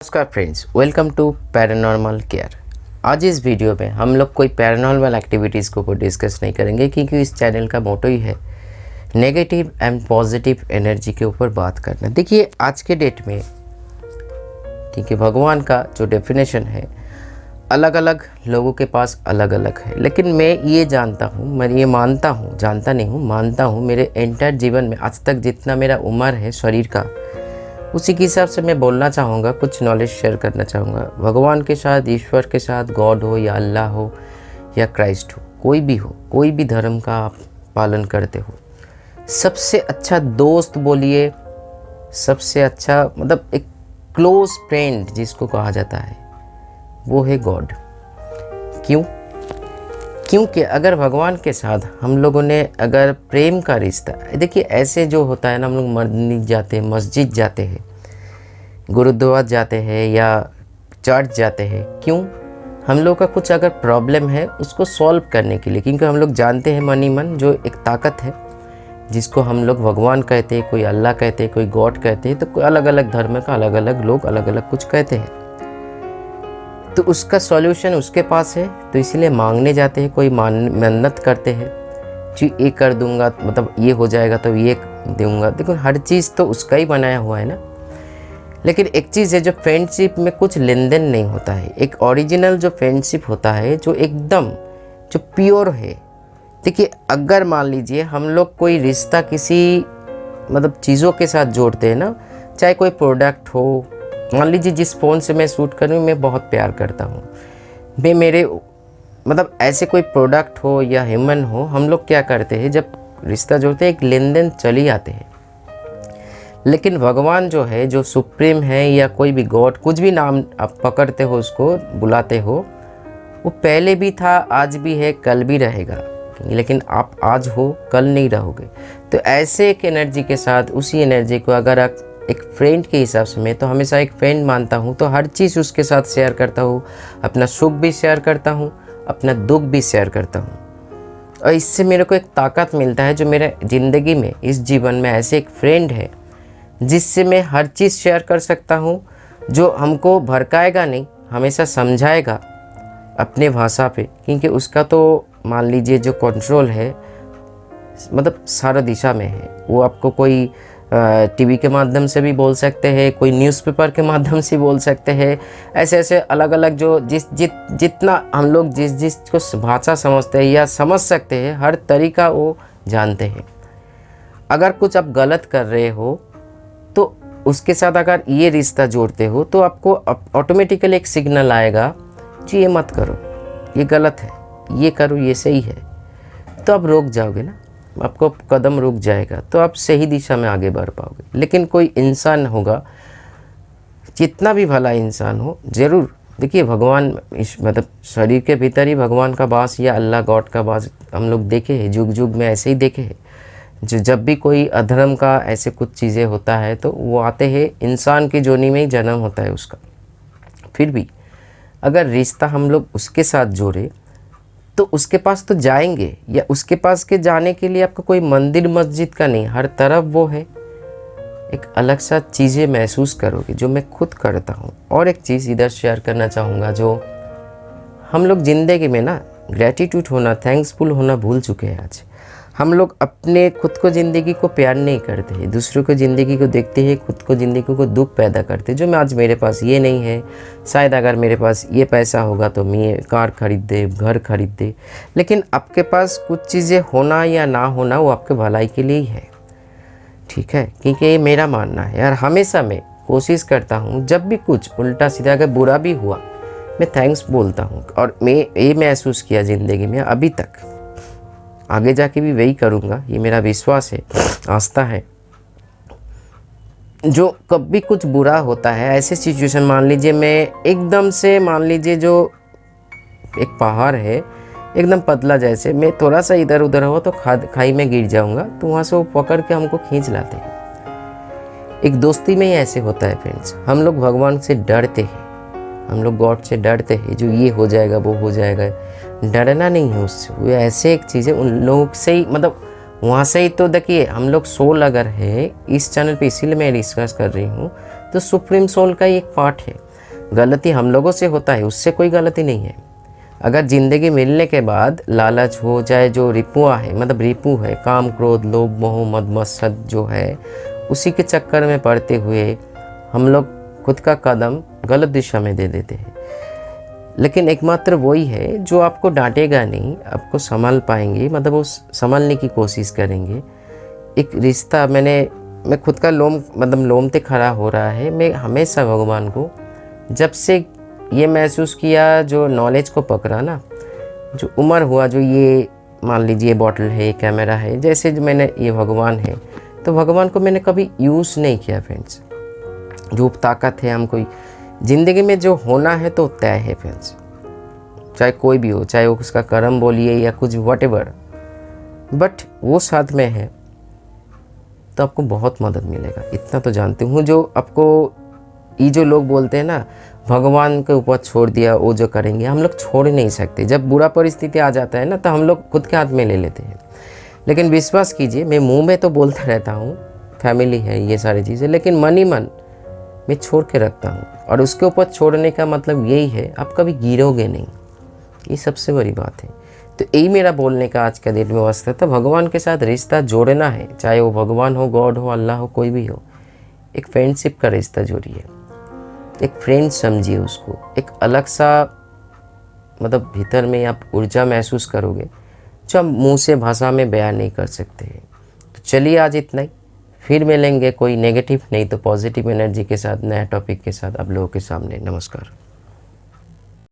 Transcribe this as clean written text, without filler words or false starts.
नमस्कार friends, welcome to paranormal care. आज इस वीडियो में हम लोग कोई पैरानॉर्मल एक्टिविटीज़ को ऊपर डिस्कस नहीं करेंगे क्योंकि इस चैनल का मोटो ही है नेगेटिव एंड पॉजिटिव एनर्जी के ऊपर बात करना। देखिए आज के डेट में क्योंकि भगवान का जो डेफिनेशन है अलग अलग लोगों के पास अलग अलग है, लेकिन मैं ये जानता हूँ, मैं ये मानता हूँ, जानता नहीं हूँ, मानता हूँ, मेरे एंटायर जीवन में आज तक जितना मेरा उम्र है शरीर का, उसी के हिसाब से मैं बोलना चाहूँगा, कुछ नॉलेज शेयर करना चाहूँगा। भगवान के साथ, ईश्वर के साथ, गॉड हो या अल्लाह हो या क्राइस्ट हो, कोई भी धर्म का आप पालन करते हो, सबसे अच्छा दोस्त बोलिए, सबसे अच्छा मतलब एक क्लोज फ्रेंड जिसको कहा जाता है वो है गॉड। क्योंकि अगर भगवान के साथ हम लोगों ने अगर प्रेम का रिश्ता, देखिए ऐसे जो होता है ना, हम लोग मंदिर जाते हैं, मस्जिद जाते हैं, गुरुद्वारा जाते हैं या चर्च जाते हैं, क्यों? हम लोग का कुछ अगर प्रॉब्लम है उसको सॉल्व करने के लिए, क्योंकि हम लोग जानते हैं मन ही मन जो एक ताकत है जिसको हम लोग भगवान कहते हैं, कोई अल्लाह कहते हैं, कोई गॉड कहते हैं, तो कोई अलग अलग धर्म का अलग अलग लोग अलग अलग कुछ कहते हैं, तो उसका सॉल्यूशन उसके पास है, तो इसलिए मांगने जाते हैं, कोई मन्नत करते हैं जी ये कर दूंगा, मतलब ये हो जाएगा तो ये दूंगा। देखो हर चीज़ तो उसका ही बनाया हुआ है ना, लेकिन एक चीज़ है जो फ्रेंडशिप में कुछ लेन देन नहीं होता है, एक ओरिजिनल जो फ्रेंडशिप होता है जो एकदम जो प्योर है। देखिए अगर मान लीजिए हम लोग कोई रिश्ता किसी मतलब चीज़ों के साथ जोड़ते हैं ना, चाहे कोई प्रोडक्ट हो, मान लीजिए जिस फ़ोन से मैं शूट कर रही हूँ मैं बहुत प्यार करता हूँ, मैं मेरे मतलब ऐसे कोई प्रोडक्ट हो या ह्यूमन हो, हम लोग क्या करते हैं जब रिश्ता जोड़ते हैं एक लेन देन चली आते हैं। लेकिन भगवान जो है, जो सुप्रीम है या कोई भी गॉड, कुछ भी नाम आप पकड़ते हो उसको बुलाते हो, वो पहले भी था, आज भी है, कल भी रहेगा, लेकिन आप आज हो कल नहीं रहोगे। तो ऐसे एक एनर्जी के साथ उसी एनर्जी को अगर आप एक फ्रेंड के हिसाब से, मैं तो हमेशा एक फ्रेंड मानता हूँ, तो हर चीज़ उसके साथ शेयर करता हूँ, अपना सुख भी शेयर करता हूँ, अपना दुख भी शेयर करता हूँ, और इससे मेरे को एक ताकत मिलता है जो मेरे ज़िंदगी में, इस जीवन में ऐसे एक फ्रेंड है जिससे मैं हर चीज़ शेयर कर सकता हूँ, जो हमको भड़काएगा नहीं, हमेशा समझाएगा अपने भाषा पे, क्योंकि उसका तो मान लीजिए जो कंट्रोल है मतलब सारा दिशा में है। वो आपको कोई टीवी के माध्यम से भी बोल सकते हैं, कोई न्यूज़पेपर के माध्यम से बोल सकते हैं, ऐसे ऐसे अलग अलग जो जितना हम लोग जिस को भाषा समझते हैं या समझ सकते हैं, हर तरीका वो जानते हैं। अगर कुछ आप गलत कर रहे हो तो उसके साथ अगर ये रिश्ता जोड़ते हो तो आपको ऑटोमेटिकली एक सिग्नल आएगा जी ये मत करो, ये गलत है, ये करो, ये सही है, तो आप रुक जाओगे ना, आपको कदम रुक जाएगा, तो आप सही दिशा में आगे बढ़ पाओगे। लेकिन कोई इंसान होगा, जितना भी भला इंसान हो, ज़रूर देखिए भगवान मतलब शरीर के भीतर ही भगवान का वास या अल्लाह गॉड का वास हम लोग देखे हैं, जुग जुग में ऐसे ही देखे हैं। जो जब भी कोई अधर्म का ऐसे कुछ चीज़ें होता है तो वो आते हैं, इंसान की जोनी में ही जन्म होता है उसका। फिर भी अगर रिश्ता हम लोग उसके साथ जोड़े तो उसके पास तो जाएंगे, या उसके पास के जाने के लिए आपको कोई मंदिर मस्जिद का नहीं, हर तरफ वो है, एक अलग सा चीज़ें महसूस करोगे जो मैं खुद करता हूँ। और एक चीज़ इधर शेयर करना चाहूँगा, जो हम लोग ज़िंदगी में ना ग्रेटिट्यूड होना, थैंक्सफुल होना भूल चुके हैं। आज हम लोग अपने खुद को ज़िंदगी को प्यार नहीं करते हैं, दूसरों को ज़िंदगी को देखते हैं, खुद को ज़िंदगी को दुख पैदा करते हैं। जो मैं आज मेरे पास ये नहीं है, शायद अगर मेरे पास ये पैसा होगा तो मैं कार खरीद दे, घर खरीद दे, लेकिन आपके पास कुछ चीज़ें होना या ना होना वो आपके भलाई के लिए ही है, ठीक है? क्योंकि ये मेरा मानना है यार, हमेशा मैं कोशिश करता हूँ जब भी कुछ उल्टा सीधा अगर बुरा भी हुआ मैं थैंक्स बोलता हूँ, और मैं ये महसूस किया ज़िंदगी में अभी तक, आगे जाके भी वही करूँगा, ये मेरा विश्वास है, आस्था है। जो कभी कुछ बुरा होता है, ऐसे सिचुएशन, मान लीजिए मैं एकदम से, मान लीजिए जो एक पहाड़ है एकदम पतला, जैसे मैं थोड़ा सा इधर उधर हो तो खाई में गिर जाऊँगा, तो वहाँ से वो पकड़ के हमको खींच लाते हैं। एक दोस्ती में ही ऐसे होता है फ्रेंड्स, हम लोग भगवान से डरते हैं, हम लोग गॉड से डरते हैं, जो ये हो जाएगा वो हो जाएगा, डरना नहीं है उससे। वो ऐसे एक चीज़ है, उन लोग से ही मतलब वहाँ से ही तो देखिए हम लोग सोल अगर है इस चैनल पे, इसीलिए मैं डिस्कस कर रही हूँ, तो सुप्रीम सोल का ही एक पार्ट है। गलती हम लोगों से होता है, उससे कोई गलती नहीं है। अगर ज़िंदगी मिलने के बाद लालच हो जाए, जो रिपुआ है, मतलब रिपू है, काम क्रोध लोभ मोह मद मत्सर जो है, उसी के चक्कर में पड़ते हुए हम लोग खुद का कदम गलत दिशा में दे देते हैं। लेकिन एकमात्र वही है जो आपको डांटेगा नहीं, आपको संभाल पाएंगे, मतलब वो संभालने की कोशिश करेंगे। एक रिश्ता मैं खुद का लोमते खड़ा हो रहा है। मैं हमेशा भगवान को जब से ये महसूस किया, जो नॉलेज को पकड़ा ना, जो उम्र हुआ, जो ये मान लीजिए बॉटल है, कैमरा है, जैसे जो मैंने ये भगवान है, तो भगवान को मैंने कभी यूज़ नहीं किया फ्रेंड्स। जो ताकत है हमको ज़िंदगी में जो होना है तो तय है फ्रेंड्स, चाहे कोई भी हो, चाहे वो उसका कर्म बोलिए या कुछ वॉटेवर, बट वो साथ में है तो आपको बहुत मदद मिलेगा। इतना तो जानती हूँ। जो आपको ये जो लोग बोलते हैं ना, भगवान के ऊपर छोड़ दिया, वो जो करेंगे, हम लोग छोड़ नहीं सकते। जब बुरा परिस्थिति आ जाता है ना, तो हम लोग खुद के हाथ में ले लेते हैं। लेकिन विश्वास कीजिए, मैं मुंह में तो बोलता रहता हूँ फैमिली है, ये सारी चीज़ें, लेकिन मन ही मन मैं छोड़ के रखता हूँ। और उसके ऊपर छोड़ने का मतलब यही है, आप कभी गिरोगे नहीं। ये सबसे बड़ी बात है। तो यही मेरा बोलने का आज का दिन में वास्ता था। भगवान के साथ रिश्ता जोड़ना है, चाहे वो भगवान हो, गॉड हो, अल्लाह हो, कोई भी हो। एक फ्रेंडशिप का रिश्ता जोड़िए, एक फ्रेंड समझिए उसको। एक अलग सा मतलब भीतर में आप ऊर्जा महसूस करोगे जो आप मुंह से भाषा में बयान नहीं कर सकते। तो चलिए आज इतना ही, फिर मिलेंगे कोई नेगेटिव नहीं तो पॉजिटिव एनर्जी के साथ, नया टॉपिक के साथ आप लोगों के सामने। नमस्कार।